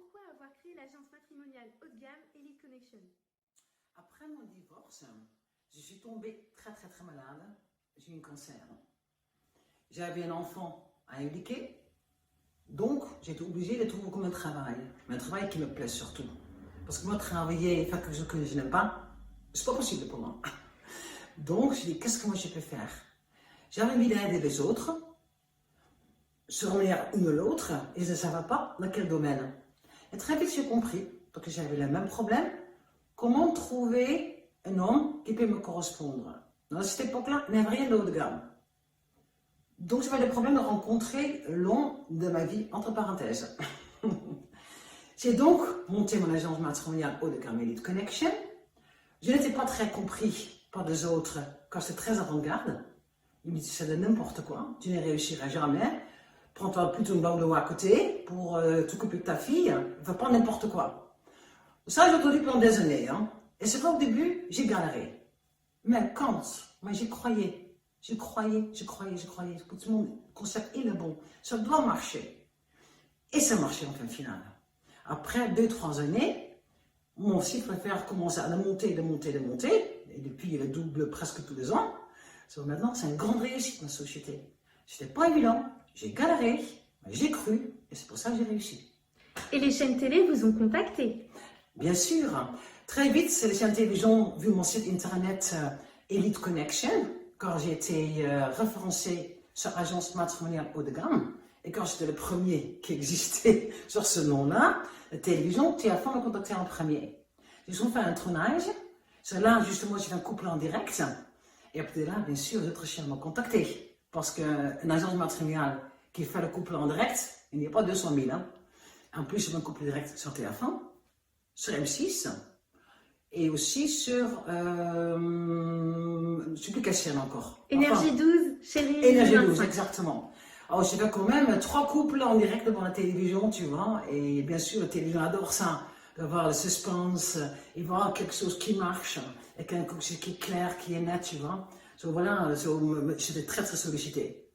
pourquoi avoir créé l'agence matrimoniale haut de gamme Elite Connection? Après mon divorce, je suis tombée très malade. J'ai eu un cancer. J'avais un enfant à éduquer, donc j'étais obligée de trouver comme un travail. Mais un travail qui me plaît surtout. Parce que moi, travailler, faire quelque chose que je n'aime pas, c'est pas possible pour moi. Donc, je dis, qu'est-ce que moi je peux faire? J'avais envie d'aider les autres, se remettre une ou l'autre, et je ne savais pas dans quel domaine. Et très vite, j'ai compris, parce que j'avais le même problème, comment trouver un homme qui peut me correspondre. Dans cette époque-là, il n'y avait rien de haut de gamme. Donc, j'avais le problème de rencontrer l'homme de ma vie, entre parenthèses. J'ai donc monté mon agence matrimoniale haut de gamme Elite Connection. Je n'étais pas très compris par les autres, car c'est très avant-garde. Ils me disaient, c'est de n'importe quoi, tu n'y réussiras jamais. Prends-toi plutôt une banque de à côté pour t'occuper de ta fille, ne fais pas n'importe quoi. Ça, j'ai entendu pendant des années. Hein. Et c'est vrai, au début, j'ai galéré. Mais quand, moi j'y croyais, que tout le monde, le concept il est bon, ça doit marcher. Et ça marchait en fin de finale. Après 2-3 années, mon chiffre d'affaires commençait à monter, et depuis il double presque tous les ans. Maintenant, c'est une grande réussite, ma société. C'était pas évident, j'ai galéré, mais j'ai cru, et c'est pour ça que j'ai réussi. Et les chaînes télé vous ont contacté? Bien sûr. Très vite, les chaînes télévision ont vu mon site internet Elite Connection, quand j'ai été référencé sur agence matrimoniale haut de gamme, et quand j'étais le premier qui existait sur ce nom-là, la télévision, TF1 m'a contacté en premier. Ils ont fait un tournage, c'est là justement j'ai fait un couple en direct, et après là, bien sûr, les autres chaînes m'ont contacté, parce qu'une agence matrimoniale qui fait le couple en direct, il n'y a pas 200 000. Hein. En plus, j'ai fait un couple direct sur TF1, sur M6, et aussi sur, je ne sais plus quelle chaîne encore. Énergie 12, chérie. Énergie 12, exactement. Alors, j'ai fait quand même 3 couples en direct devant la télévision, tu vois, et bien sûr, la télévision adore ça, d'avoir le suspense, et voir quelque chose qui marche, et quelque chose qui est clair, qui est net, tu vois. Donc voilà, j'étais très sollicité.